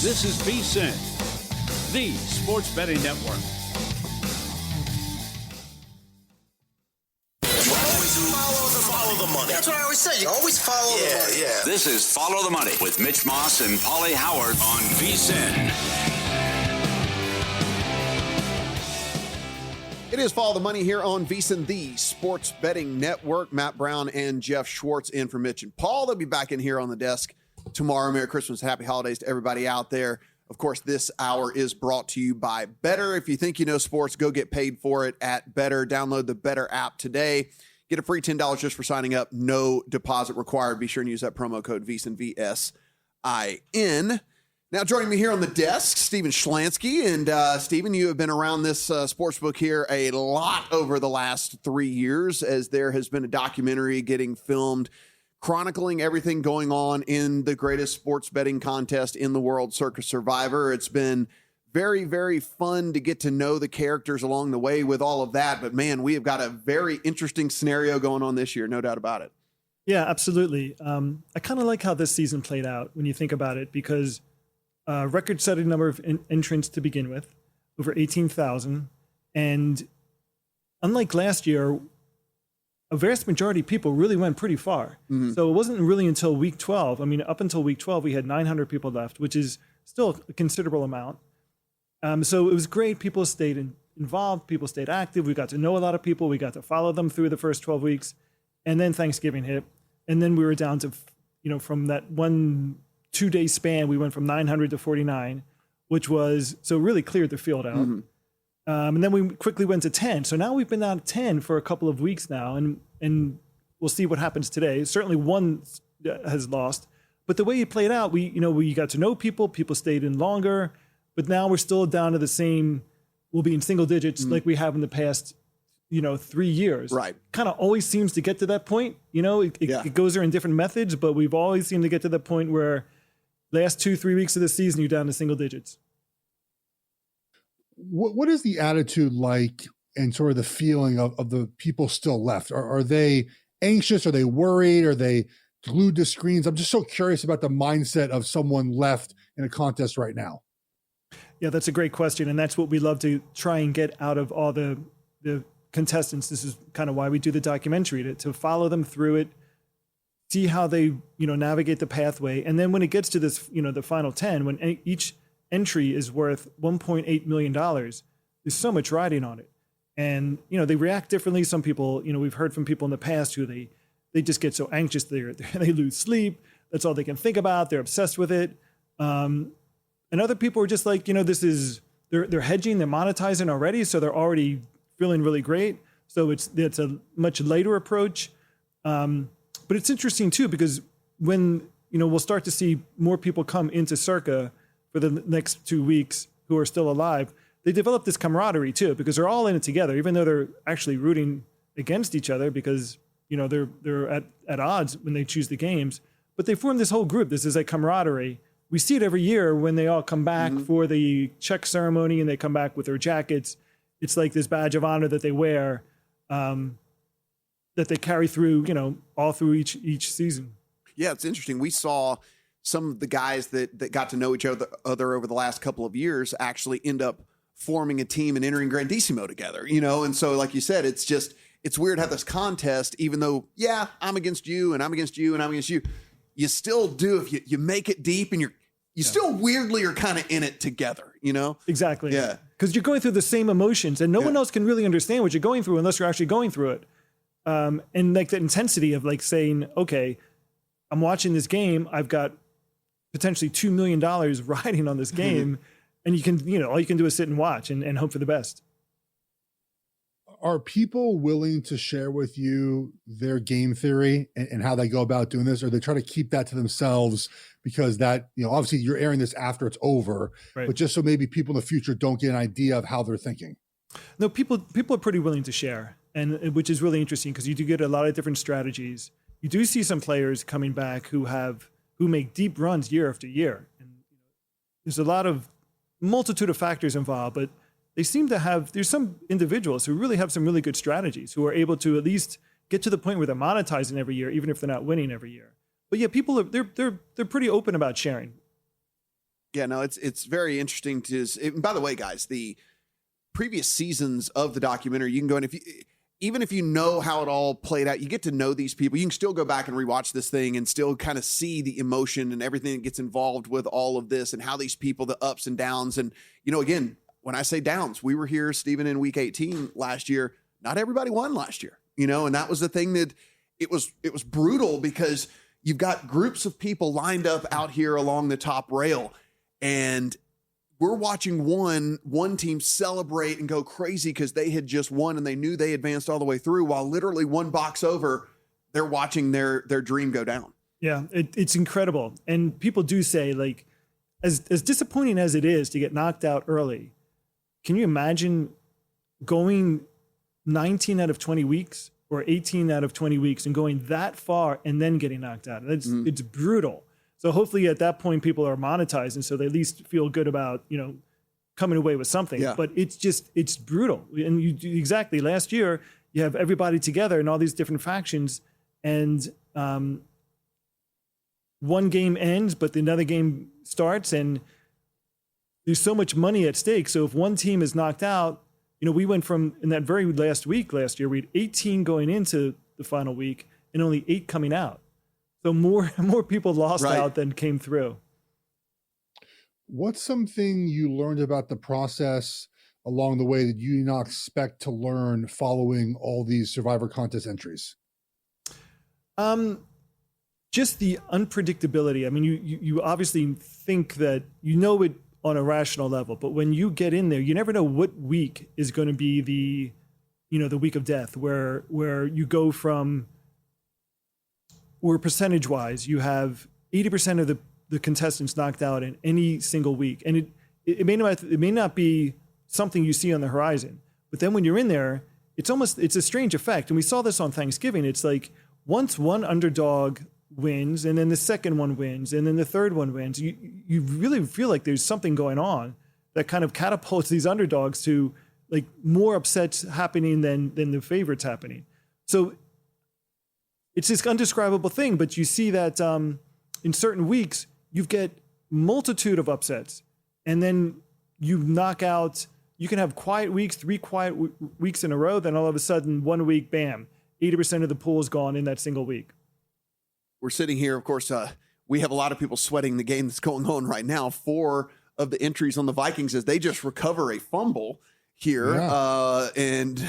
This is Benson, the sports betting network. Follow the money. That's what I always say. You always follow the money. Yeah. This is Follow the Money with Mitch Moss and Paulie Howard on VSiN. It is Follow the Money here on VSiN, the sports betting network. Matt Brown and Geoff Schwartz in for Mitch and Paul. They'll be back in here on the desk tomorrow. Merry Christmas, happy holidays to everybody out there. Of course, this hour is brought to you by Better. If you think you know sports, go get paid for it at Better. Download the Better app today. Get a free $10 just for signing up. No deposit required. Be sure and use that promo code VSiN, V-S-I-N. Now joining me here on the desk, Stephan Shelanski. And Stephan, you have been around this sportsbook here a lot over the last 3 years, as there has been a documentary getting filmed chronicling everything going on in the greatest sports betting contest in the world, Circa Survivor. It's been very, very fun to get to know the characters along the way with all of that. But man, we have got a very interesting scenario going on this year, no doubt about it. Yeah, absolutely. I kind of like how this season played out when you think about it, because record-setting number of entrants to begin with, over 18,000. And unlike last year, a vast majority of people really went pretty far. Mm-hmm. So it wasn't really until week 12. I mean, up until week 12, we had 900 people left, which is still a considerable amount. So it was great. People stayed involved. People stayed active. We got to know a lot of people. We got to follow them through the first 12 weeks. And then Thanksgiving hit. And then we were down to, from that 1-2 day span, we went from 900 to 49, which was, so really cleared the field out. Mm-hmm. And then we quickly went to 10. So now we've been down to 10 for a couple of weeks now. And we'll see what happens today. Certainly one has lost. But the way it played out, we got to know people. People stayed in longer. But now we're still down to the same, we'll be in single digits like we have in the past, 3 years. Right. Kind of always seems to get to that point. It goes there in different methods, but we've always seemed to get to the point where last 2-3 weeks of the season, you're down to single digits. What is the attitude like and sort of the feeling of the people still left? Are they anxious? Are they worried? Are they glued to screens? I'm just so curious about the mindset of someone left in a contest right now. Yeah, that's a great question. And that's what we love to try and get out of all the contestants. This is kind of why we do the documentary, to follow them through it, see how they, navigate the pathway. And then when it gets to this, the final 10, when each entry is worth $1.8 million, there's so much riding on it. And, they react differently. Some people, we've heard from people in the past who they just get so anxious, they lose sleep. That's all they can think about. They're obsessed with it. And other people are just like, this is, they're hedging, they're monetizing already. So they're already feeling really great. So it's a much lighter approach. But it's interesting too, because when, we'll start to see more people come into Circa for the next 2 weeks who are still alive, they develop this camaraderie too, because they're all in it together, even though they're actually rooting against each other because, they're at odds when they choose the games, but they form this whole group. This is a camaraderie. We see it every year when they all come back for the check ceremony and they come back with their jackets. It's like this badge of honor that they wear, that they carry through, all through each season. Yeah, it's interesting. We saw some of the guys that got to know each other over the last couple of years actually end up forming a team and entering Grandissimo together, And so, like you said, it's weird how this contest, even though, yeah, I'm against you and I'm against you and I'm against you, you still do, if you make it deep and you still weirdly are kind of in it together, Exactly. Yeah. Because you're going through the same emotions and no one else can really understand what you're going through unless you're actually going through it. And like the intensity of like saying, okay, I'm watching this game. I've got potentially $2 million riding on this game. And you can, all you can do is sit and watch and hope for the best. Are people willing to share with you their game theory and how they go about doing this? Or they try to keep that to themselves because that, obviously you're airing this after it's over, right, but just so maybe people in the future don't get an idea of how they're thinking. No, people are pretty willing to share, and which is really interesting because you do get a lot of different strategies. You do see some players coming back who make deep runs year after year. And there's a multitude of factors involved, but they seem to have, there's some individuals who really have some really good strategies who are able to at least get to the point where they're monetizing every year, even if they're not winning every year. But yeah, people they're pretty open about sharing. Yeah, no, it's very interesting and by the way, guys, the previous seasons of the documentary, you can go and even if you know how it all played out, you get to know these people. You can still go back and rewatch this thing and still kind of see the emotion and everything that gets involved with all of this and how these people, the ups and downs. And, again, when I say downs, we were here, Stephen, in week 18 last year. Not everybody won last year, and that was the thing that it was brutal because you've got groups of people lined up out here along the top rail, and we're watching one team celebrate and go crazy because they had just won and they knew they advanced all the way through, while literally one box over, they're watching their dream go down. Yeah, it's incredible. And people do say, like, as disappointing as it is to get knocked out early, can you imagine going 19 out of 20 weeks or 18 out of 20 weeks and going that far and then getting knocked out? It's brutal. So hopefully at that point, people are monetized, and so they at least feel good about, coming away with something. Yeah. But it's brutal. And exactly, last year, you have everybody together in all these different factions, and one game ends, but another game starts, and there's so much money at stake. So if one team is knocked out, we went from, in that very last week last year, we had 18 going into the final week and only 8 coming out. So more people lost out than came through. What's something you learned about the process along the way that you did not expect to learn following all these Survivor contest entries? Just the unpredictability. I mean, you obviously think that it on a rational level, but when you get in there, you never know what week is going to be the week of death, where you go from, where percentage-wise, you have 80% of the contestants knocked out in any single week. And it may not be something you see on the horizon, but then when you're in there, it's a strange effect. And we saw this on Thanksgiving. It's like once one underdog wins, and then the second one wins, and then the third one wins, you really feel like there's something going on that kind of catapults these underdogs to, like, more upsets happening than the favorites happening. So it's this undescribable thing, but you see that in certain weeks, you get multitude of upsets, and then you knock out, you can have quiet weeks, 3 quiet weeks in a row, then all of a sudden, 1 week, bam, 80% of the pool is gone in that single week. We're sitting here, of course, we have a lot of people sweating the game that's going on right now. 4 of the entries on the Vikings as they just recover a fumble here and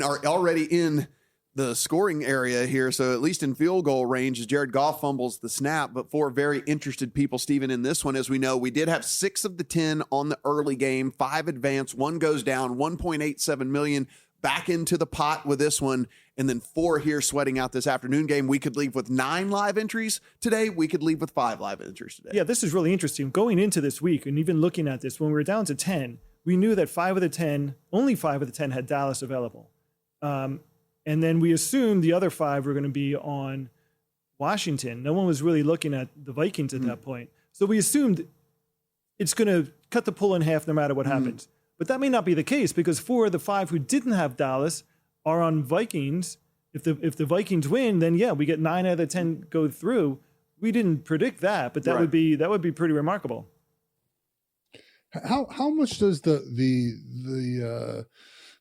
are already in the scoring area here. So at least in field goal range, as Jared Goff fumbles the snap, but 4 very interested people, Stephen, in this one. As we know, we did have 6 of the 10 on the early game, 5 advance, 1 goes down, 1.87 million back into the pot with this one. And then 4 here sweating out this afternoon game. We could leave with 9 live entries today. We could leave with 5 live entries today. Yeah, this is really interesting. Going into this week and even looking at this, when we were down to 10, we knew that only 5 of the 10 had Dallas available. And then we assumed the other 5 were going to be on Washington. No one was really looking at the Vikings at that point. So we assumed it's going to cut the pool in half no matter what happens. But that may not be the case, because 4 of the 5 who didn't have Dallas are on Vikings. If the Vikings win, then we get 9 out of the 10 go through. We didn't predict that, but that would be pretty remarkable. How much does the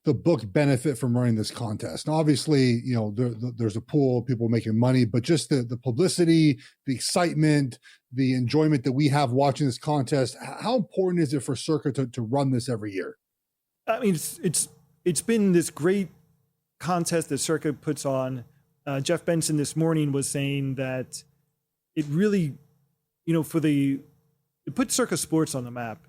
book benefit from running this contest? And obviously, there's a pool of people making money, but just the publicity, the excitement, the enjoyment that we have watching this contest, how important is it for Circa to run this every year? I mean, it's been this great contest that Circa puts on. Jeff Benson this morning was saying that it really, it puts Circa Sports on the map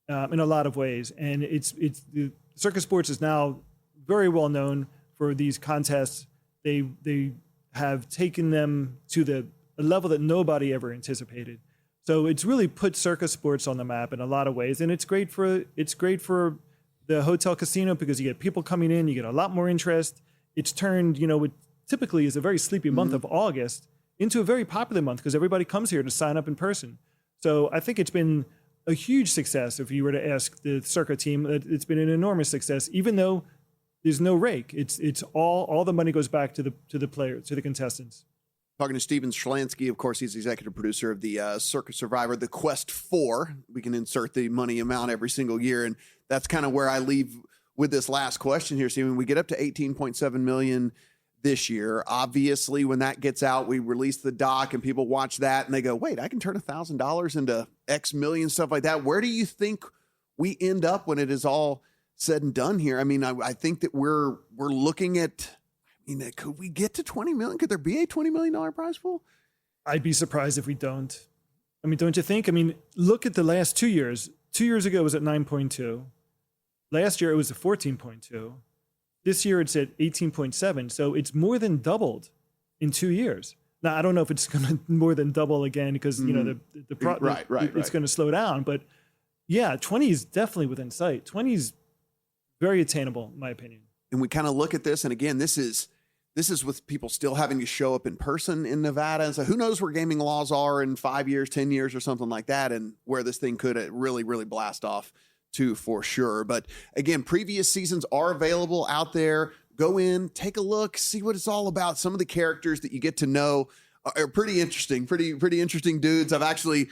in a lot of ways. And the Circa Sports is now very well known for these contests. They have taken them to a level that nobody ever anticipated. So it's really put Circa Sports on the map in a lot of ways, and it's great for the hotel casino because you get people coming in, you get a lot more interest. It's turned, what typically is a very sleepy month of August into a very popular month because everybody comes here to sign up in person. So I think it's been a huge success. If you were to ask the Circa team, it's been an enormous success, even though there's no rake. It's all the money goes back to the players, to the contestants. Talking to Stephan Shelanski, of course, he's executive producer of the Circa Survivor, the Quest 4. We can insert the money amount every single year, and that's kind of where I leave with this last question here, Stephen. We get up to $18.7 million this year. Obviously, when that gets out, we release the doc, and people watch that, and they go, wait, I can turn $1,000 into X million, stuff like that. Where do you think we end up when it is all said and done here? I mean, I think that we're looking at... could we get to 20 million? Could there be a $20 million prize pool? I'd be surprised if we don't. I mean, don't you think? I mean, look at the last 2 years. 2 years ago it was at 9.2. Last year it was at 14.2. This year it's at 18.7. So it's more than doubled in 2 years. Now, I don't know if it's going to more than double again because, it's going to slow down. But yeah, 20 is definitely within sight. 20 is very attainable, in my opinion. And we kind of look at this, and again, this is with people still having to show up in person in Nevada. And so who knows where gaming laws are in 5 years, 10 years or something like that, and where this thing could really, really blast off to for sure. But again, previous seasons are available out there. Go in, take a look, see what it's all about. Some of the characters that you get to know are pretty interesting, pretty interesting dudes. I've actually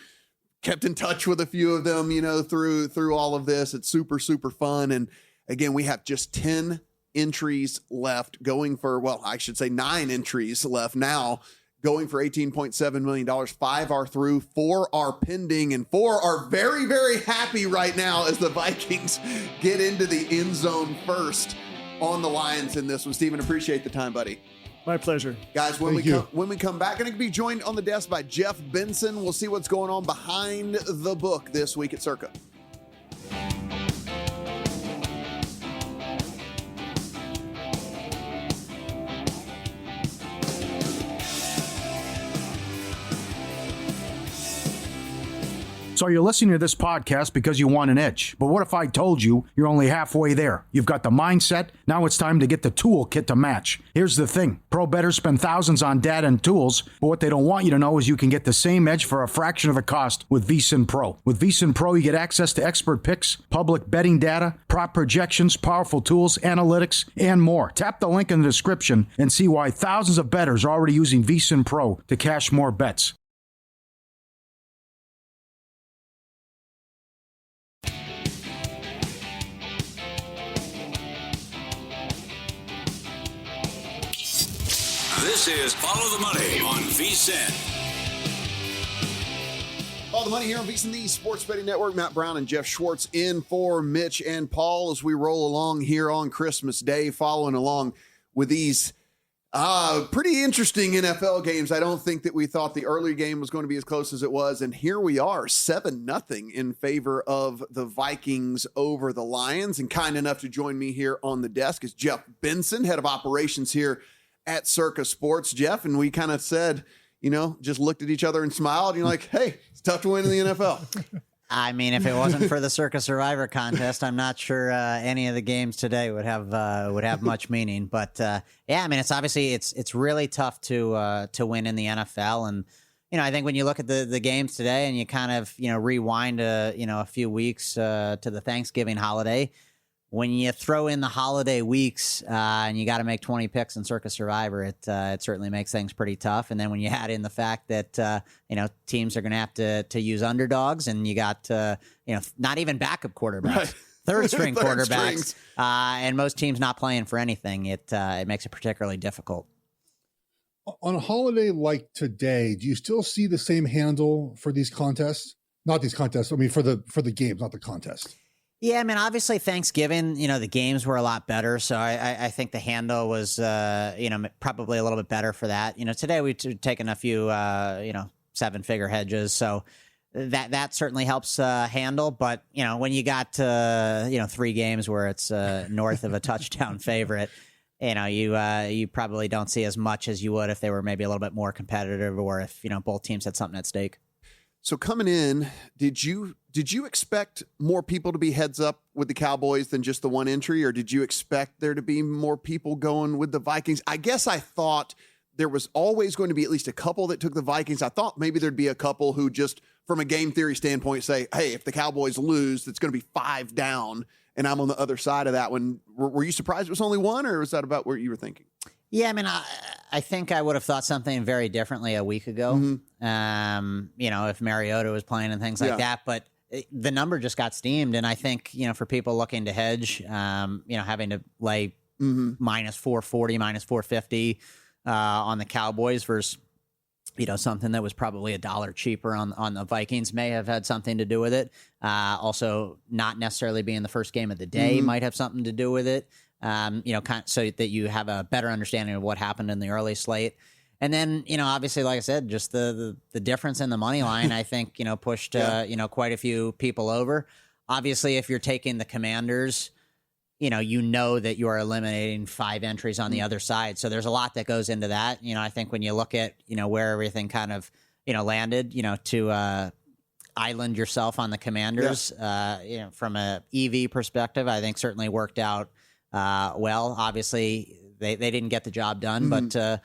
kept in touch with a few of them, through all of this. It's super, super fun. And again, we have just 10 entries left going for, well, I should say 9 entries left now going for $18.7 million. 5 are through, 4 are pending, and 4 are very, very happy right now as the Vikings get into the end zone first on the Lions in this one. Stephen, appreciate the time, buddy. My pleasure. Guys, when we come back, going to be joined on the desk by Jeff Benson. We'll see what's going on behind the book this week at Circa. So you're listening to this podcast because you want an edge. But what if I told you you're only halfway there? You've got the mindset. Now it's time to get the toolkit to match. Here's the thing. Pro bettors spend thousands on data and tools, but what they don't want you to know is you can get the same edge for a fraction of the cost with VSiN Pro. With VSiN Pro, you get access to expert picks, public betting data, prop projections, powerful tools, analytics, and more. Tap the link in the description and see why thousands of bettors are already using VSiN Pro to cash more bets. This is Follow the Money on VSiN. Follow the Money here on VSiN, the Sports Betting Network. Matt Brown and Geoff Schwartz in for Mitch and Paul as we roll along here on Christmas Day, following along with these pretty interesting NFL games. I don't think that we thought the earlier game was going to be as close as it was, and here we are, 7-0 in favor of the Vikings over the Lions. And kind enough to join me here on the desk is Jeff Benson, head of operations here at Circa Sports. Jeff, and we kind of said, just looked at each other and smiled, and you're like, hey, it's tough to win in the NFL. I mean, if it wasn't for the Circa Survivor contest, I'm not sure any of the games today would have much meaning. But yeah, I mean, it's obviously it's really tough to win in the NFL, and I think when you look at the games today and you kind of rewind a few weeks to the Thanksgiving holiday. When you throw in the holiday weeks and you got to make 20 picks in Circa Survivor, it certainly makes things pretty tough. And then when you add in the fact that teams are going to have to use underdogs, and you got not even backup quarterbacks, right. third string quarterbacks, and most teams not playing for anything, it makes it particularly difficult. On a holiday like today, do you still see the same handle for these contests? Not these contests. I mean, for the games, not the contest. Yeah, I mean, obviously Thanksgiving, the games were a lot better, so I think the handle was, probably a little bit better for that. Today we've taken a few, 7-figure hedges, so that certainly helps handle. But when you got 3 games where it's north of a touchdown favorite, you probably don't see as much as you would if they were maybe a little bit more competitive, or if both teams had something at stake. So coming in, did you expect more people to be heads up with the Cowboys than just the one entry, or did you expect there to be more people going with the Vikings? I guess I thought there was always going to be at least a couple that took the Vikings. I thought maybe there'd be a couple who just from a game theory standpoint say, hey, if the Cowboys lose, it's going to be 5 down, and I'm on the other side of that one. Were you surprised it was only one, or was that about what you were thinking? Yeah, I mean, I think I would have thought something very differently a week ago. If Mariota was playing and things like that, but the number just got steamed. And I think, for people looking to hedge, having to lay minus 440, minus 450 on the Cowboys versus, something that was probably $1 cheaper on the Vikings may have had something to do with it. Also, not necessarily being the first game of the day might have something to do with it. So that you have a better understanding of what happened in the early slate. And then, obviously, like I said, just the difference in the money line, I think, pushed, quite a few people over. Obviously, if you're taking the Commanders, that you are eliminating 5 entries on the other side. So there's a lot that goes into that. I think when you look at, where everything kind of, landed, to island yourself on the Commanders, from a EV perspective, I think certainly worked out well. Obviously, they didn't get the job done, but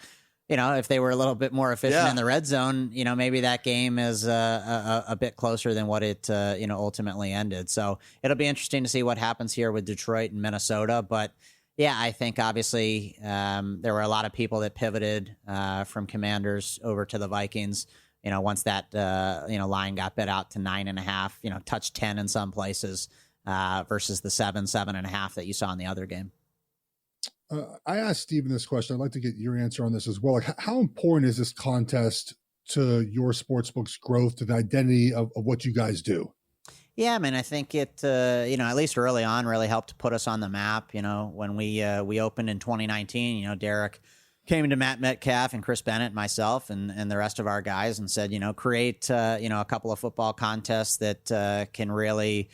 if they were a little bit more efficient in the red zone, maybe that game is a bit closer than what it ultimately ended. So it'll be interesting to see what happens here with Detroit and Minnesota. But yeah, I think obviously there were a lot of people that pivoted from Commanders over to the Vikings. Once that line got bet out to 9.5, touched 10 in some places. Versus the 7.5 that you saw in the other game. I asked Stephen this question. I'd like to get your answer on this as well. Like, how important is this contest to your sportsbook's growth, to the identity of what you guys do? Yeah, I mean, I think it, at least early on, really helped put us on the map. When we opened in 2019, Derek came to Matt Metcalf and Chris Bennett, myself, and the rest of our guys, and said, create, a couple of football contests that can really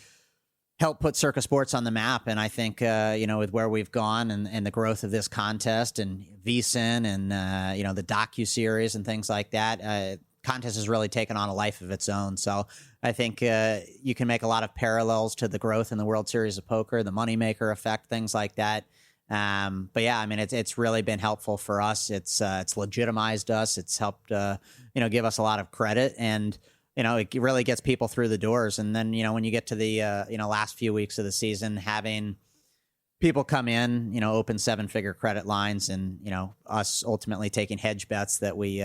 help put Circa Sports on the map. And I think, with where we've gone and the growth of this contest and VSiN and, the docuseries and things like that, contest has really taken on a life of its own. So I think you can make a lot of parallels to the growth in the World Series of Poker, the moneymaker effect, things like that. But yeah, I mean, it's really been helpful for us. It's legitimized us. It's helped, give us a lot of credit, and it really gets people through the doors. And then, when you get to the, last few weeks of the season, having people come in, open 7-figure credit lines, and, us ultimately taking hedge bets that we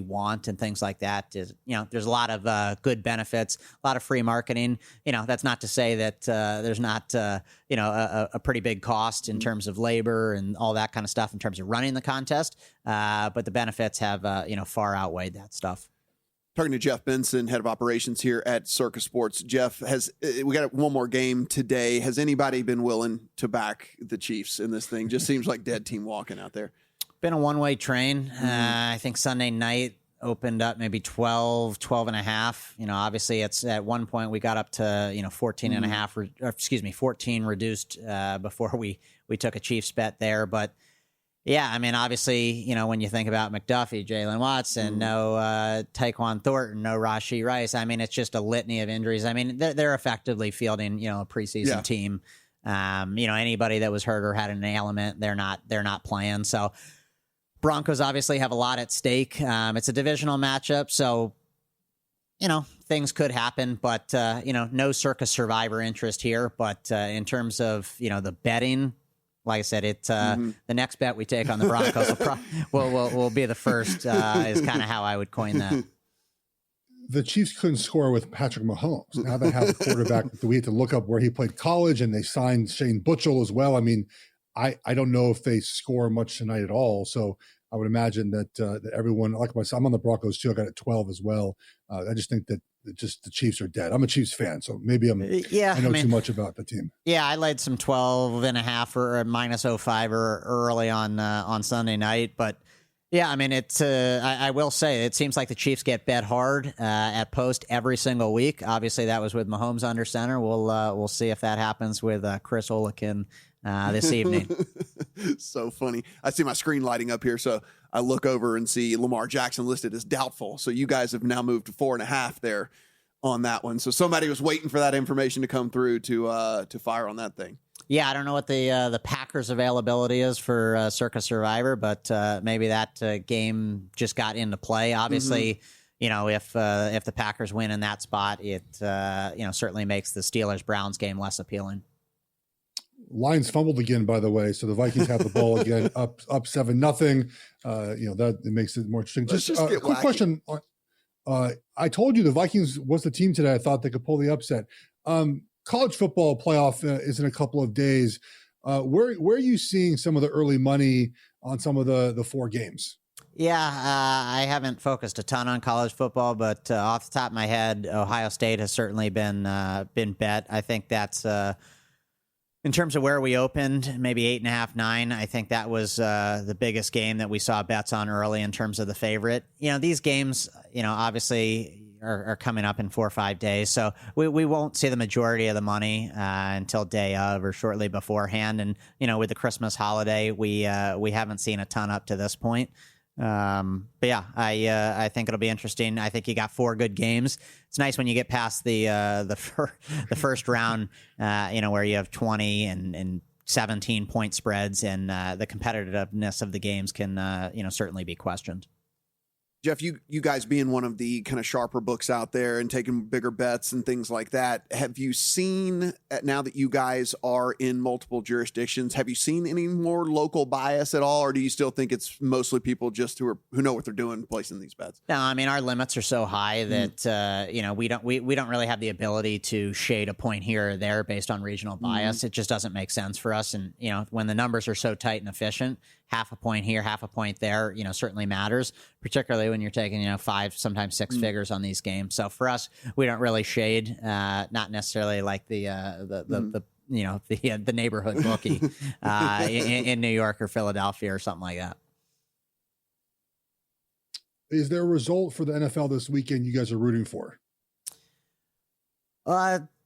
want and things like that is, there's a lot of good benefits, a lot of free marketing. That's not to say that there's not, a pretty big cost in terms of labor and all that kind of stuff in terms of running the contest. But the benefits have, far outweighed that stuff. Talking to Jeff Benson, head of operations here at Circa Sports. Jeff, we got one more game today. Has anybody been willing to back the Chiefs in this thing? Just seems like dead team walking out there. Been a one-way train. I think Sunday night opened up maybe 12 and a half. Obviously it's at one point we got up to, 14 and a half, 14 reduced before we took a Chiefs bet there. But yeah, I mean, obviously, when you think about McDuffie, Jalen Watson, no Tyquan Thornton, no Rashee Rice, I mean, it's just a litany of injuries. I mean, they're effectively fielding, a preseason team. Anybody that was hurt or had an ailment, they're not playing. So Broncos obviously have a lot at stake. It's a divisional matchup, so things could happen, but no Circa Survivor interest here. But in terms of the betting, like I said, the next bet we take on the Broncos will be the first, is kind of how I would coin that. The Chiefs couldn't score with Patrick Mahomes. Now they have a quarterback that we had to look up where he played college, and they signed Shane Butchell as well. I mean, I don't know if they score much tonight at all. So I would imagine that everyone, like myself, I'm on the Broncos too. I got it 12 as well. I just think that just the Chiefs are dead. I'm a Chiefs fan, so maybe I know too much about the team. Yeah, I laid some 12.5 or minus 05 early on Sunday night, but yeah, I mean, it's. I will say it seems like the Chiefs get bet hard at post every single week. Obviously, that was with Mahomes under center. We'll see if that happens with Chris Olekin this evening. So funny. I see my screen lighting up here, so I look over and see Lamar Jackson listed as doubtful. So you guys have now moved to 4.5 there on that one. So somebody was waiting for that information to come through to fire on that thing. Yeah, I don't know what the Packers' availability is for Circa Survivor, but maybe that game just got into play. Obviously, if the Packers win in that spot, it certainly makes the Steelers-Browns game less appealing. Lions fumbled again, by the way. So the Vikings have the ball again, up 7-0. That it makes it more interesting. Just a quick question. I told you the Vikings was the team today I thought they could pull the upset. College football playoff is in a couple of days. Where are you seeing some of the early money on some of the 4 games? Yeah, I haven't focused a ton on college football, but off the top of my head, Ohio State has certainly been bet. I think that's in terms of where we opened, maybe 8.5, 9. I think that was the biggest game that we saw bets on early in terms of the favorite. These games, obviously are coming up in 4 or 5 days, so we won't see the majority of the money until day of or shortly beforehand. And with the Christmas holiday, we haven't seen a ton up to this point. But yeah, I think it'll be interesting. I think you got 4 good games. It's nice when you get past the first round, where you have 20 and 17 point spreads, and the competitiveness of the games can certainly be questioned. Geoff, you guys being one of the kind of sharper books out there and taking bigger bets and things like that, have you seen, now that you guys are in multiple jurisdictions, have you seen any more local bias at all, or do you still think it's mostly people just who know what they're doing placing these bets? No, I mean, our limits are so high that we don't really have the ability to shade a point here or there based on regional bias. It just doesn't make sense for us. And when the numbers are so tight and efficient, half a point here, half a point there, certainly matters, particularly when you're taking, 5, sometimes 6 figures on these games. So for us, we don't really shade, not necessarily like the neighborhood bookie in New York or Philadelphia or something like that. Is there a result for the NFL this weekend you guys are rooting for?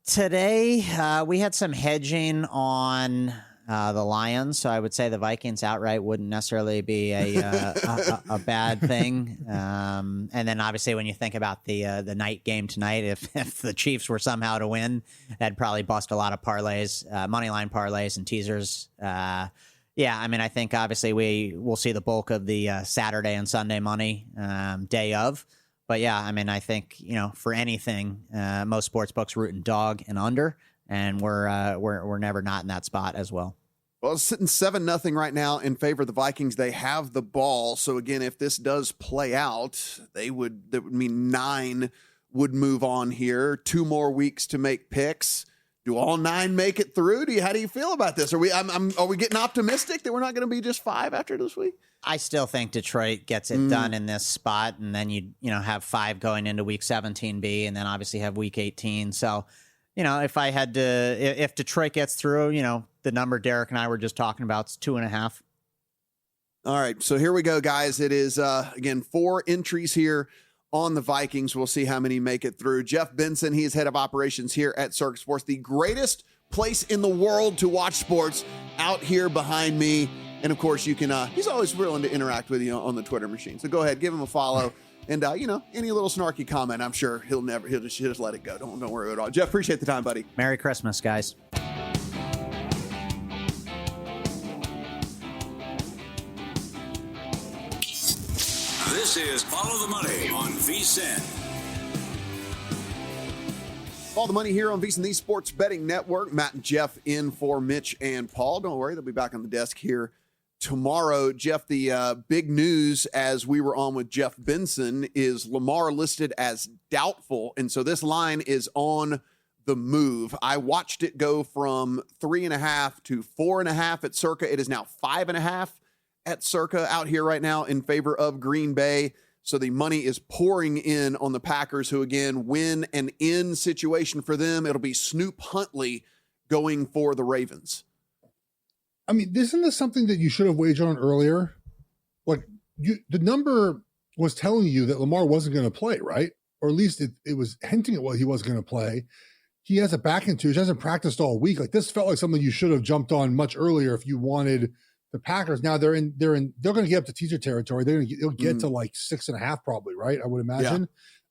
Today, we had some hedging on the Lions, so I would say the Vikings outright wouldn't necessarily be a bad thing. And then obviously when you think about the night game tonight, if the Chiefs were somehow to win, that'd probably bust a lot of parlays, money line parlays and teasers. I mean, I think obviously we will see the bulk of the Saturday and Sunday money day of. But yeah, I mean, I think for anything, most sports books rooting dog and under, and we're never not in that spot as well. Well, it's sitting 7-0 right now in favor of the Vikings. They have the ball. So again, if this does play out, that would mean 9 would move on here. 2 more weeks to make picks. Do all 9 make it through? How do you feel about this? Are we getting optimistic that we're not going to be just 5 after this week? I still think Detroit gets it done in this spot, and then you have 5 going into week 17B, and then obviously have week 18. So, if Detroit gets through, the number Derek and I were just talking about is 2.5. All right, so here we go, guys. It is again 4 entries here on the Vikings. We'll see how many make it through. Jeff Benson, he is head of operations here at Circa Sports, the greatest place in the world to watch sports, out here behind me. And of course, you can. He's always willing to interact with you on the Twitter machine. So go ahead, give him a follow, and any little snarky comment, I'm sure he'll just let it go. Don't worry at all. Jeff, appreciate the time, buddy. Merry Christmas, guys. This is Follow the Money on VSiN. Follow the Money here on VSiN, the Sports Betting Network. Matt and Jeff in for Mitch and Paul. Don't worry, they'll be back on the desk here tomorrow. Jeff, the big news as we were on with Jeff Benson is Lamar listed as doubtful, and so this line is on the move. I watched it go from 3.5 to 4.5 at Circa. It is now 5.5 at Circa out here right now in favor of Green Bay. So the money is pouring in on the Packers, who again win an in situation for them. It'll be Snoop Huntley going for the Ravens. I mean, isn't this something that you should have wagered on earlier? Like the number was telling you that Lamar wasn't going to play, right? Or at least it was hinting at what he was going to play. He has a back injury. He hasn't practiced all week. Like this felt like something you should have jumped on much earlier if you wanted the Packers. Now they're going to get up to teaser territory. They'll get to like 6.5 probably, right? I would imagine.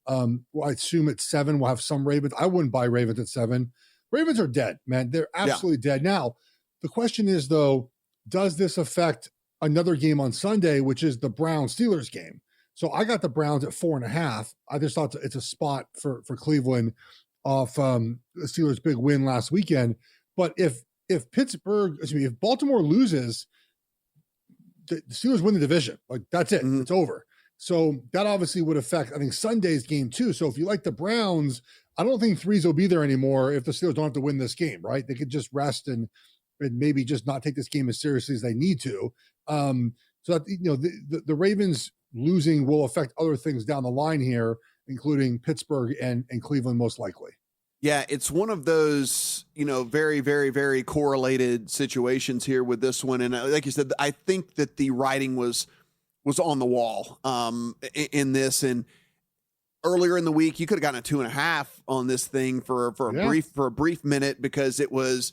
Yeah. Well, I assume at 7 we'll have some Ravens. I wouldn't buy Ravens at 7. Ravens are dead, man. They're absolutely dead. Now, the question is though, does this affect another game on Sunday, which is the Browns-Steelers game? So I got the Browns at 4.5. I just thought it's a spot for Cleveland off the Steelers' big win last weekend. But if if Baltimore loses, the Steelers win the division. Like, that's it. It's over. So that obviously would affect, I think, Sunday's game too. So if you like the Browns, I don't think threes will be there anymore if the Steelers don't have to win this game, right? They could just rest and maybe just not take this game as seriously as they need to. So that, the Ravens losing will affect other things down the line here, including Pittsburgh and Cleveland most likely. Yeah, it's one of those, very, very, very correlated situations here with this one. And like you said, I think that the writing was on the wall in this. And earlier in the week, you could have gotten a 2.5 on this thing for a brief minute, because it was,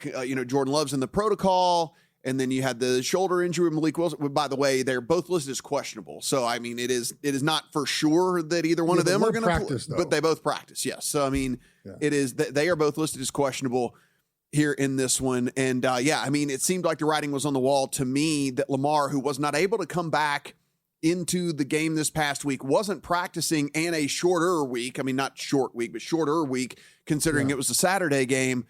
Jordan Love's in the protocol, and then you had the shoulder injury with Malik Wilson. By the way, they're both listed as questionable. So, I mean, it is not for sure that either one of them are going to practice, but they both practice. Yes. So, I mean, it is, they are both listed as questionable here in this one. And I mean, it seemed like the writing was on the wall to me that Lamar, who was not able to come back into the game this past week, wasn't practicing, and a shorter week. I mean, not short week, but shorter week, considering it was a Saturday game,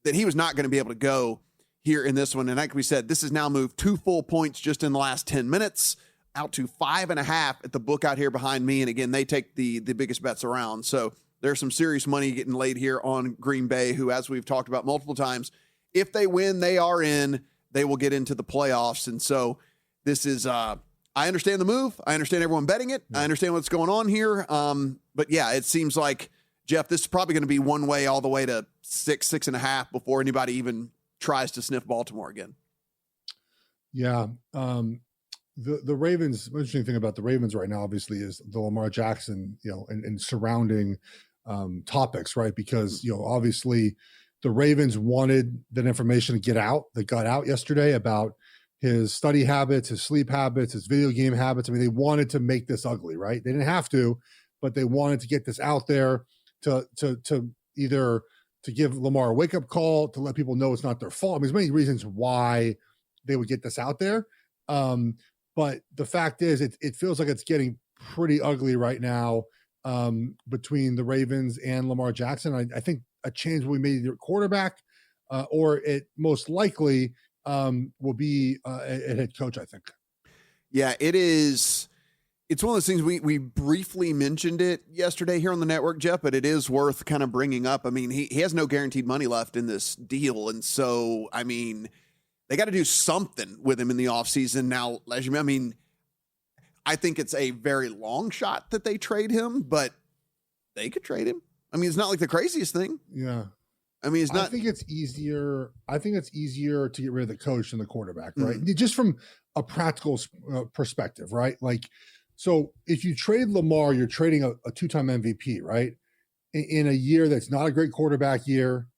that he was not going to be able to go here in this one. And like we said, this has now moved 2 full points just in the last 10 minutes, out to 5.5 at the book out here behind me. And again, they take the biggest bets around. So there's some serious money getting laid here on Green Bay, who, as we've talked about multiple times, if they win, they are in, they will get into the playoffs. And so this is, I understand the move. I understand everyone betting it. I understand what's going on here. But yeah, it seems like, Jeff, this is probably going to be one way all the way to 6.5 before anybody even tries to sniff Baltimore again. Yeah. The Ravens, the interesting thing about the Ravens right now, obviously, is the Lamar Jackson, and surrounding topics, right? Because, obviously the Ravens wanted that information to get out, that got out yesterday about his study habits, his sleep habits, his video game habits. I mean, they wanted to make this ugly, right? They didn't have to, but they wanted to get this out there to either to give Lamar a wake-up call, to let people know it's not their fault. I mean, there's many reasons why they would get this out there. But the fact is, it feels like it's getting pretty ugly right now between the Ravens and Lamar Jackson. I think a change will be made either quarterback or it most likely will be a head coach, I think. Yeah, it is. It's one of those things we briefly mentioned it yesterday here on the network, Jeff, but it is worth kind of bringing up. I mean, he has no guaranteed money left in this deal. And so, I mean, they got to do something with him in the offseason. Now, as you know, I mean, I think it's a very long shot that they trade him, but they could trade him. I mean, it's not like the craziest thing. Yeah. I mean, it's not. I think it's easier to get rid of the coach than the quarterback, right? Mm-hmm. Just from a practical perspective, right? Like, so if you trade Lamar, you're trading a 2-time MVP, right? In a year that's not a great quarterback year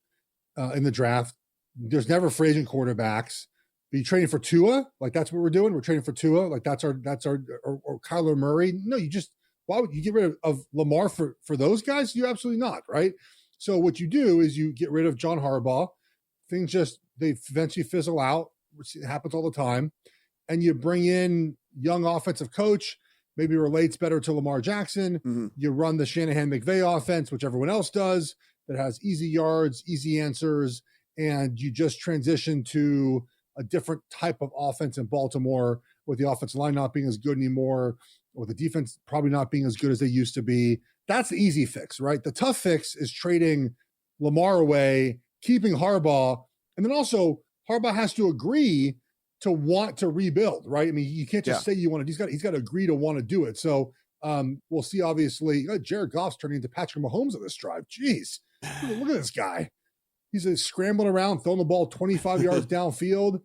in the draft. There's never free agent quarterbacks. Are you trading for Tua? Like, that's what we're doing. We're trading for Tua. Like, that's our or Kyler Murray. No, why would you get rid of Lamar for those guys? You absolutely not, right? So what you do is you get rid of John Harbaugh. Things they eventually fizzle out, which happens all the time. And you bring in young offensive coach, maybe relates better to Lamar Jackson. Mm-hmm. You run the Shanahan-McVay offense, which everyone else does, that has easy yards, easy answers, and you just transition to a different type of offense in Baltimore, with the offensive line not being as good anymore, or the defense probably not being as good as they used to be. That's the easy fix, right? The tough fix is trading Lamar away, keeping Harbaugh, and then also Harbaugh has to agree to want to rebuild, right? I mean, you can't just say you want to. He's got to agree to want to do it. So we'll see. Obviously, Jared Goff's turning into Patrick Mahomes on this drive. Jeez, look at this guy. He's scrambling around, throwing the ball 25 yards downfield.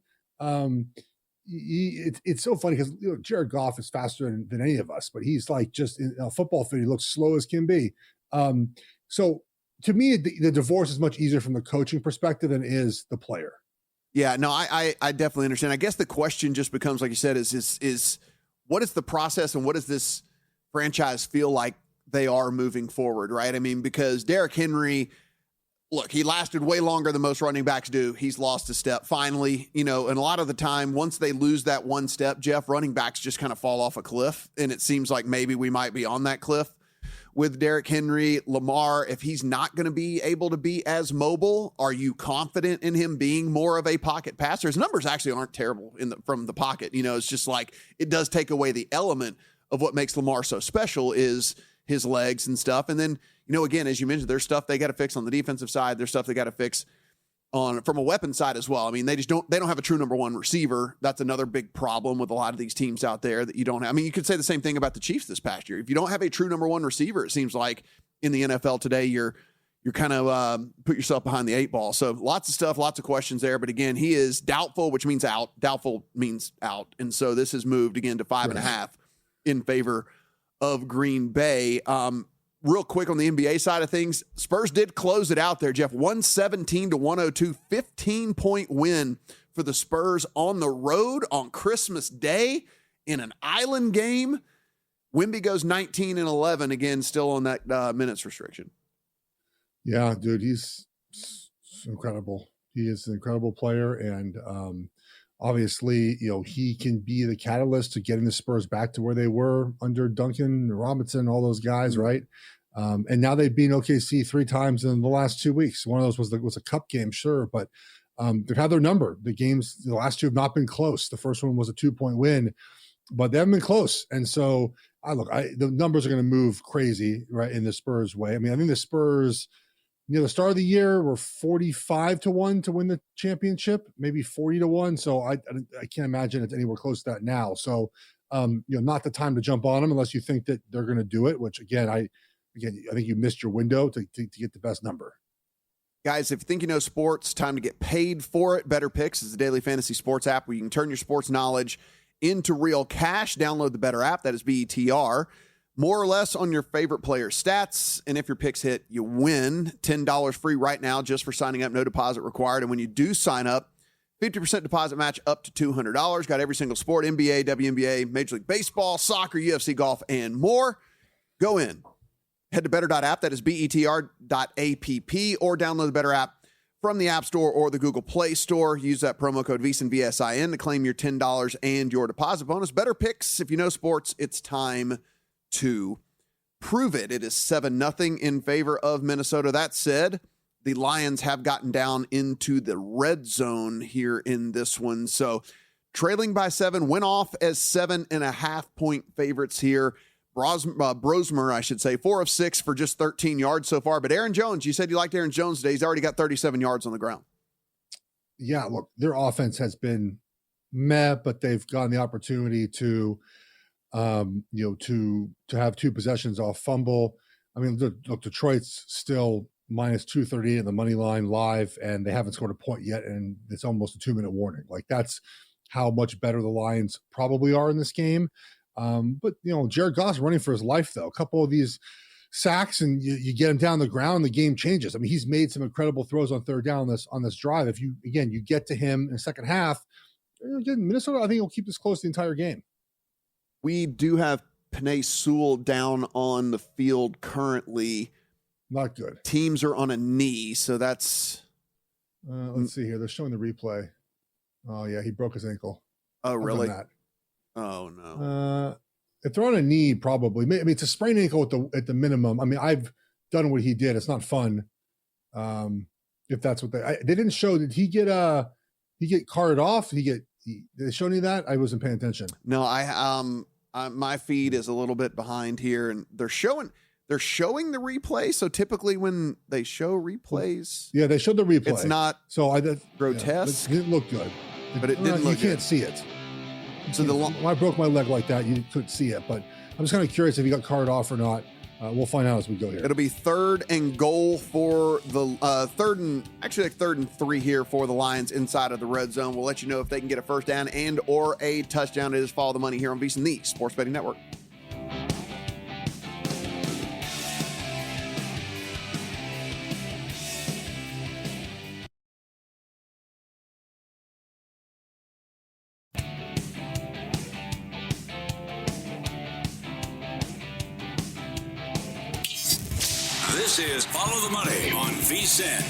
It's so funny because Jared Goff is faster than any of us, but he's like just in a football field. He looks slow as can be. So to me, the divorce is much easier from the coaching perspective than it is the player. Yeah, no, I definitely understand. I guess the question just becomes, like you said, is what is the process and what does this franchise feel like they are moving forward, right? I mean, because Derrick Henry, look, he lasted way longer than most running backs do. He's lost a step finally, and a lot of the time, once they lose that one step, Jeff, running backs just kind of fall off a cliff. And it seems like maybe we might be on that cliff with Derrick Henry. Lamar, if he's not going to be able to be as mobile, are you confident in him being more of a pocket passer? His numbers actually aren't terrible from the pocket. You know, it's just like it does take away the element of what makes Lamar so special is his legs and stuff. And then, you know, again, as you mentioned, there's stuff they got to fix on the defensive side. There's stuff they got to fix from a weapon side as well. I mean, they don't have a true number one receiver. That's another big problem with a lot of these teams out there that you don't have. I mean, you could say the same thing about the Chiefs this past year. If you don't have a true number one receiver, it seems like in the NFL today, you're kind of put yourself behind the 8 ball. So lots of stuff, lots of questions there. But again, he is doubtful, which means out. Doubtful means out. And so this has moved again to 5.5 in favor of Green Bay. Real quick on the NBA side of things, Spurs did close it out there, Geoff. 117-102, 15-point win for the Spurs on the road on Christmas Day in an island game. Wemby goes 19-11, again, still on that minutes restriction. Yeah, dude, he's incredible. He is an incredible player, and obviously, you know, he can be the catalyst to getting the Spurs back to where they were under Duncan, Robinson, all those guys, right? And now they've beaten OKC 3 times in the last 2 weeks. One of those was a cup game, sure, but they've had their number. The last 2 have not been close. The first one was a 2-point win, but they haven't been close. And so, the numbers are going to move crazy, right, in the Spurs way. I mean, I think the Spurs, the start of the year were 45-1 to win the championship, maybe 40-1. So I can't imagine it's anywhere close to that now. So, not the time to jump on them unless you think that they're going to do it, which again, I think you missed your window to get the best number. Guys, if you think you know sports, time to get paid for it. Better Picks is the daily fantasy sports app where you can turn your sports knowledge into real cash. Download the Better app. That is BETR. More or less on your favorite player's stats. And if your picks hit, you win. $10 free right now just for signing up. No deposit required. And when you do sign up, 50% deposit match up to $200. Got every single sport, NBA, WNBA, Major League Baseball, soccer, UFC, golf, and more. Go in. Head to better.app. That is BETR.app, or download the Better app from the App Store or the Google Play Store. Use that promo code VSIN, VSIN, to claim your $10 and your deposit bonus. Better Picks. If you know sports, it's time to prove it. It is 7-0 in favor of Minnesota. That said, the Lions have gotten down into the red zone here in this one. So trailing by 7, went off as 7.5-point favorites here. Brosmer, I should say, 4 of 6 for just 13 yards so far. But Aaron Jones, you said you liked Aaron Jones today. He's already got 37 yards on the ground. Yeah, look, their offense has been meh, but they've gotten the opportunity to have 2 possessions off fumble. I mean, look, Detroit's still minus 238 in the money line live, and they haven't scored a point yet, and it's almost a 2-minute warning. Like, that's how much better the Lions probably are in this game. But Jared Goff's running for his life, though. A couple of these sacks, and you get him down the ground, the game changes. I mean, he's made some incredible throws on third down on this drive. If you get to him in the second half, again, Minnesota, I think, will keep this close the entire game. We do have Penei Sewell down on the field currently. Not good. Teams are on a knee, so that's... let's see here. They're showing the replay. Oh, yeah, he broke his ankle. Oh, really? That. Oh, no. If they're on a knee, probably. I mean, it's a sprained ankle at the minimum. I mean, I've done what he did. It's not fun. If that's what they didn't show. Did he get carted off? Did they show any of that? I wasn't paying attention. No, my feed is a little bit behind here, and they're showing the replay. So typically when they show replays, yeah, they showed the replay. It's not grotesque. It didn't look good. But it didn't look good. You can't see it. So when I broke my leg like that, you couldn't see it. But I'm just kind of curious if he got carted off or not. We'll find out as we go here. It'll be 3rd and goal for the 3rd and 3 here for the Lions inside of the red zone. We'll let you know if they can get a first down and or a touchdown. It is Follow the Money here on VSiN, the Sports Betting Network. This is Follow the Money on VSiN.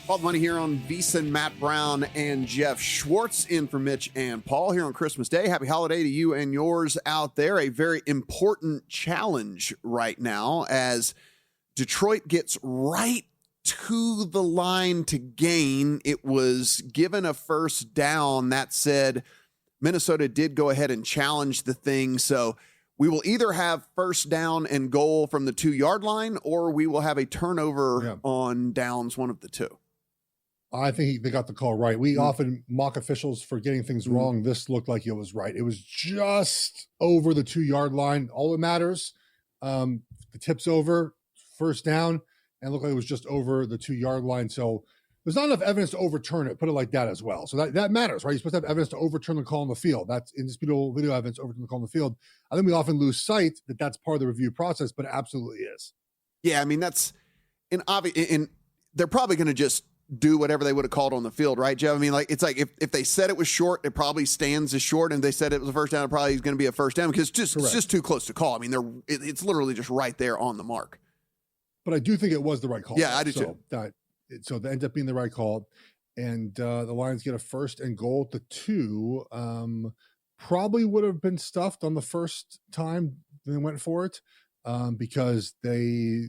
All the money here on VSiN, Matt Brown and Geoff Schwartz in for Mitch and Paul here on Christmas Day. Happy holiday to you and yours out there. A very important challenge right now as Detroit gets right to the line to gain. It was given a first down. That said, Minnesota did go ahead and challenge the thing. So we will either have first down and goal from the 2-yard line, or we will have a turnover on downs, one of the two. I think they got the call right. We often mock officials for getting things wrong. This looked like it was right. It was just over the 2-yard line. All that matters, the tip's over, first down, and it looked like it was just over the 2-yard line. So there's not enough evidence to overturn it, put it like that as well. So that matters, right? You're supposed to have evidence to overturn the call on the field. That's indisputable video evidence to overturn the call on the field. I think we often lose sight that that's part of the review process, but it absolutely is. Yeah, I mean, that's and they're probably going to just do whatever they would have called on the field, right, Jeff? I mean, like, it's like if they said it was short, it probably stands as short, and they said it was a first down, it probably is going to be a first down because it's just too close to call. I mean, it's literally just right there on the mark. But I do think it was the right call. Yeah, I do too. So that ends up being the right call, and the Lions get a first and goal to 2. Probably would have been stuffed on the first time they went for it. Because they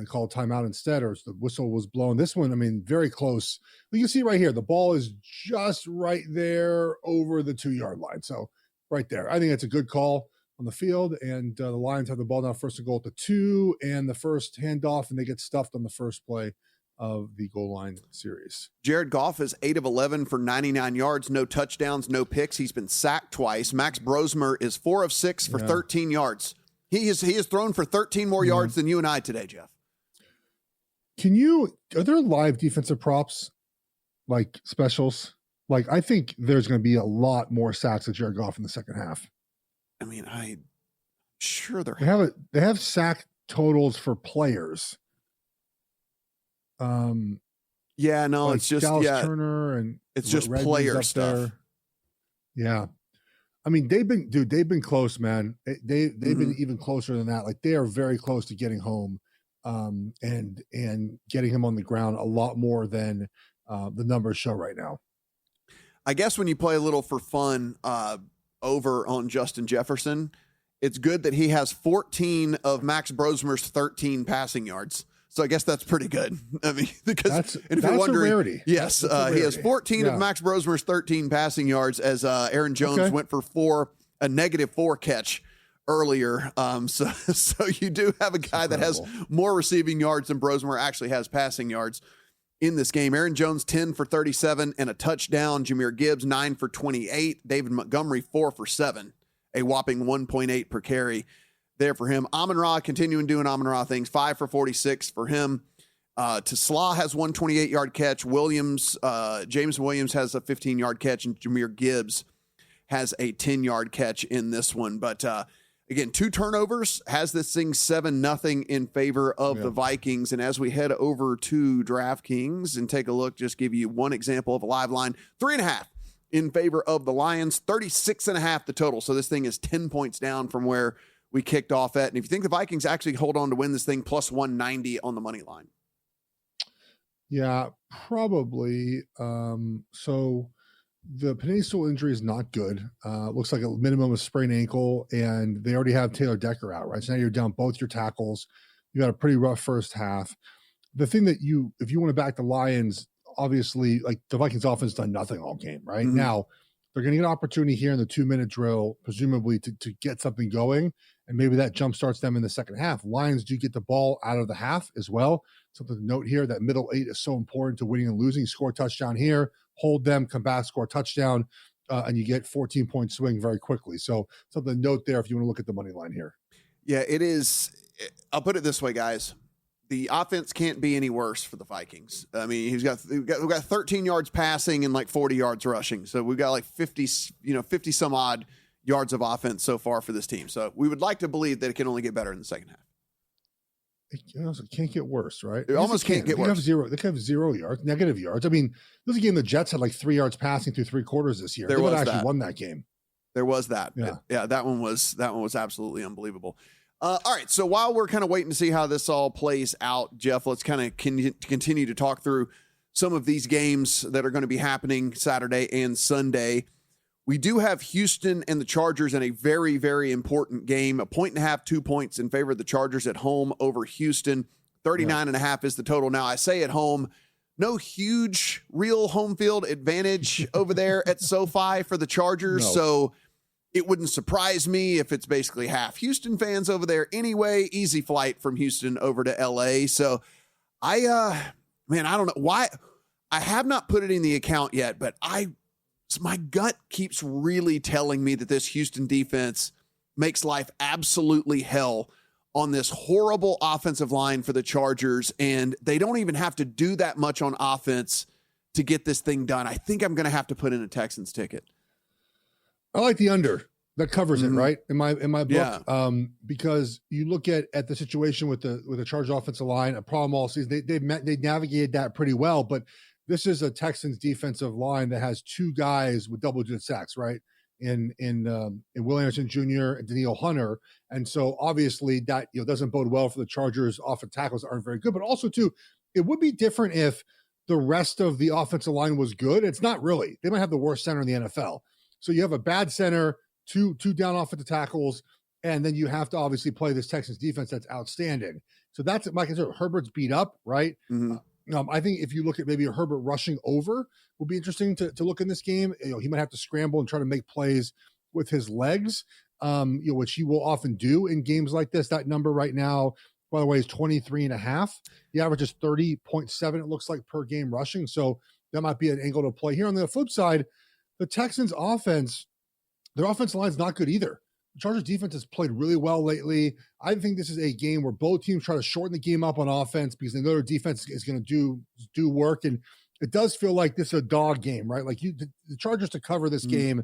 called timeout instead, or the whistle was blown. This one, I mean, very close. You can see right here, the ball is just right there over the 2-yard line. So right there, I think it's a good call on the field, and the Lions have the ball now first and goal to 2, and the first handoff, and they get stuffed on the first play of the goal line series. Jared Goff is 8 of 11 for 99 yards, no touchdowns, no picks. He's been sacked twice. Max Brosmer is 4 of 6 for 13 yards. He has thrown for 13 more yards than you and I today, Jeff. Are there live defensive props, like specials? Like, I think there's going to be a lot more sacks of Jared Goff in the second half. I mean, I'm sure they have sack totals for players. Yeah, no, like it's just Dallas Turner and it's just player stuff. There. Yeah. I mean, they've been close, man. They've been even closer than that. Like, they are very close to getting home, and getting him on the ground a lot more than the numbers show right now. I guess when you play a little for fun over on Justin Jefferson, it's good that he has 14 of Max Brosmer's 13 passing yards. So I guess that's pretty good. I mean, because if you're wondering, a rarity. Yes, he has 14 of Max Brosmer's 13 passing yards as Aaron Jones went for a -4 catch earlier. So you do have a guy that has more receiving yards than Brosmer actually has passing yards in this game. Aaron Jones 10 for 37 and a touchdown. Jahmyr Gibbs 9 for 28. David Montgomery 4 for 7, a whopping 1.8 per carry there for him. Amon-Ra continuing doing Amon-Ra things, 5 for 46 for him. Tesla has 128-yard catch. James Williams has a 15-yard catch, and Jahmyr Gibbs has a 10-yard catch in this one. But again, 2 turnovers, has this thing 7-0 in favor of the Vikings. And as we head over to DraftKings and take a look, just give you one example of a live line, 3.5 in favor of the Lions, 36.5 the total. So this thing is 10 points down from where we kicked off at. And if you think the Vikings actually hold on to win this thing, plus 190 on the money line. Yeah, probably. So the Peninsula injury is not good. Looks like a minimum of sprained ankle, and they already have Taylor Decker out, right? So now you're down both your tackles. You got a pretty rough first half. The thing that if you want to back the Lions, obviously, like, the Vikings offense done nothing all game, right? Now, they're going to get an opportunity here in the 2-minute drill, presumably to get something going, and maybe that jump starts them in the second half. Lions do get the ball out of the half as well. Something to note here, that middle 8 is so important to winning and losing. Score a touchdown here, hold them, come back, score a touchdown, and you get 14-point swing very quickly. So something to note there if you want to look at the money line here. Yeah, it is. I'll put it this way, guys. The offense can't be any worse for the Vikings. I mean, we've got 13 yards passing and like 40 yards rushing. So we've got like 50 some odd yards of offense so far for this team. So we would like to believe that it can only get better in the second half. It can't get worse, right? It almost can't get worse. They could have 0 yards, negative yards. I mean, this is a game the Jets had like 3 yards passing through 3 quarters this year. They would have actually won that game. There was that. Yeah, that one was absolutely unbelievable. All right, so while we're kind of waiting to see how this all plays out, Jeff, let's kind of continue to talk through some of these games that are going to be happening Saturday and Sunday. We do have Houston and the Chargers in a very, very important game. 1.5, 2 points in favor of the Chargers at home over Houston. 39.5 is the total. Now, I say at home, no huge real home field advantage over there at SoFi for the Chargers. No. So it wouldn't surprise me if it's basically half Houston fans over there anyway. Easy flight from Houston over to LA. So I don't know why. I have not put it in the account yet, but my gut keeps really telling me that this Houston defense makes life absolutely hell on this horrible offensive line for the Chargers, and they don't even have to do that much on offense to get this thing done. I think I'm going to have to put in a Texans ticket. I like the under. That covers it, right? In my book. Yeah. Because you look at the situation with the Chargers offensive line, a problem all season. They navigated that pretty well, but this is a Texans defensive line that has two guys with double-digit sacks, right? In Will Anderson Jr. and Danielle Hunter, and so obviously that doesn't bode well for the Chargers. Offensive tackles aren't very good, but also too, it would be different if the rest of the offensive line was good. It's not really. They might have the worst center in the NFL, so you have a bad center, two down offensive tackles, and then you have to obviously play this Texans defense that's outstanding. So that's my concern. Herbert's beat up, right? Mm-hmm. I think if you look at maybe a Herbert rushing over will be interesting to look in this game. He might have to scramble and try to make plays with his legs, which he will often do in games like this. That number right now, by the way, is 23.5. The average is 30.7, it looks like, per game rushing. So that might be an angle to play. Here on the flip side, the Texans offense, their offensive line is not good either. The Chargers defense has played really well lately. I think this is a game where both teams try to shorten the game up on offense because they know their defense is going to do work. And it does feel like this is a dog game, right? Like the Chargers to cover this game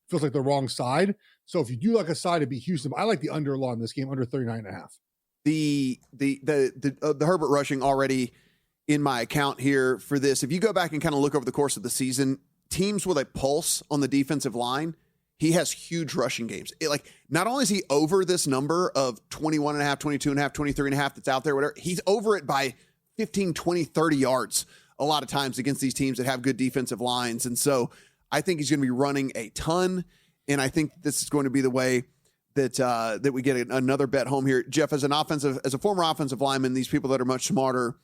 feels like the wrong side. So if you do like a side to be Houston, I like the under a lot in this game, under 39.5. The Herbert rushing already in my account here for this. If you go back and kind of look over the course of the season, teams with a pulse on the defensive line, he has huge rushing games. Not only is he over this number of 21.5, 22.5, 23.5 that's out there, whatever, he's over it by 15, 20, 30 yards a lot of times against these teams that have good defensive lines. And so I think he's going to be running a ton. And I think this is going to be the way that we get another bet home here. Jeff, as a former offensive lineman, these people that are much smarter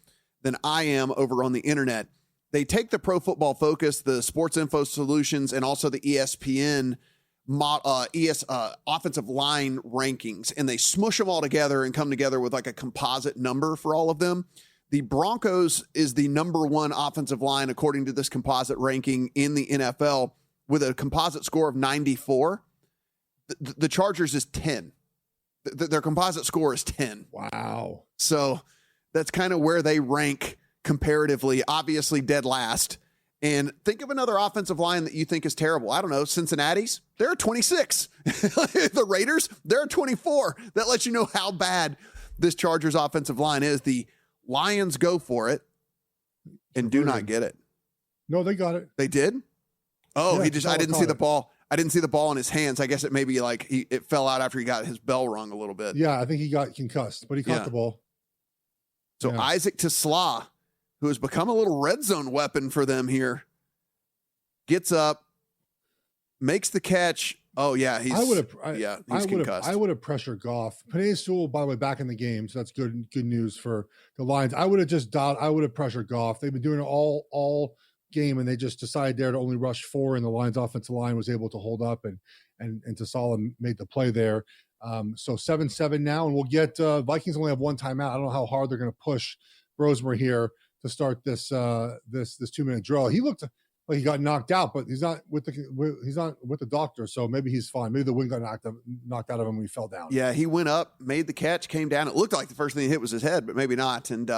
than I am over on the internet, they take the Pro Football Focus, the Sports Info Solutions, and also the ESPN offensive line rankings, and they smush them all together and come together with like a composite number for all of them. The Broncos is the number one offensive line according to this composite ranking in the NFL with a composite score of 94. The Chargers is 10. Their composite score is 10. Wow. So that's kind of where they rank comparatively, obviously dead last. And think of another offensive line that you think is terrible. I don't know, Cincinnati's, they're 26. The Raiders, they're 24. That lets you know how bad this Chargers offensive line is. The Lions go for it and do not get it. No, they got it. They did? Oh, yeah, I didn't see the ball. I didn't see the ball in his hands. I guess it maybe it fell out after he got his bell rung a little bit. Yeah, I think he got concussed, but he caught the ball. So Isaac Tesla, who has become a little red zone weapon for them here, gets up, makes the catch. Oh yeah, he's concussed. I would have pressured Goff. Penei Sewell, by the way, back in the game, so that's good news for the Lions. I would have pressured Goff. They've been doing it all game, and they just decided there to only rush 4, and the Lions offensive line was able to hold up, and Tesla made the play there. So 7-7 now, and we'll get Vikings only have one timeout. I don't know how hard they're going to push Rosemary here to start this 2-minute drill. He looked like he got knocked out, but he's not with the doctor, so maybe he's fine. Maybe the wind got knocked out of him when he fell down. Yeah, he went up, made the catch, came down. It looked like the first thing he hit was his head, but maybe not. And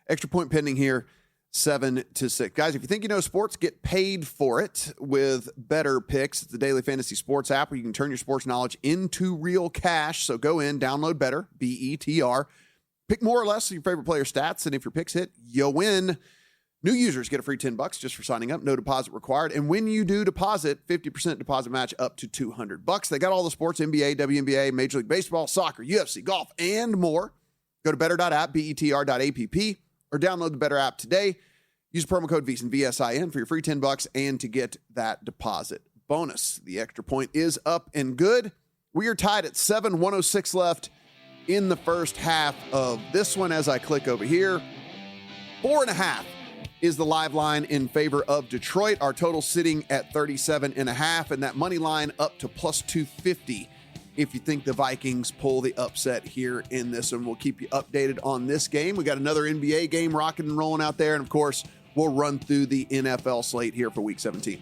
extra point pending here, 7-6. Guys, if you think you know sports, get paid for it with Better Picks. It's the daily fantasy sports app where you can turn your sports knowledge into real cash. So go in, download Better, BETR. Pick more or less of your favorite player stats, and if your picks hit, you win. New users get a free $10 just for signing up. No deposit required. And when you do deposit, 50% deposit match up to $200. They got all the sports, NBA, WNBA, Major League Baseball, soccer, UFC, golf, and more. Go to better.app, BETR.app, or download the Better app today. Use promo code VSIN, VSIN, for your free $10 and to get that deposit bonus. The extra point is up and good. We are tied at 7, 106 left in the first half of this one. As I click over here, 4.5 is the live line in favor of Detroit. Our total sitting at 37.5, and that money line up to plus 250 if you think the Vikings pull the upset here in this one. We'll keep you updated on this game. We got another NBA game rocking and rolling out there, and of course, we'll run through the NFL slate here for Week 17.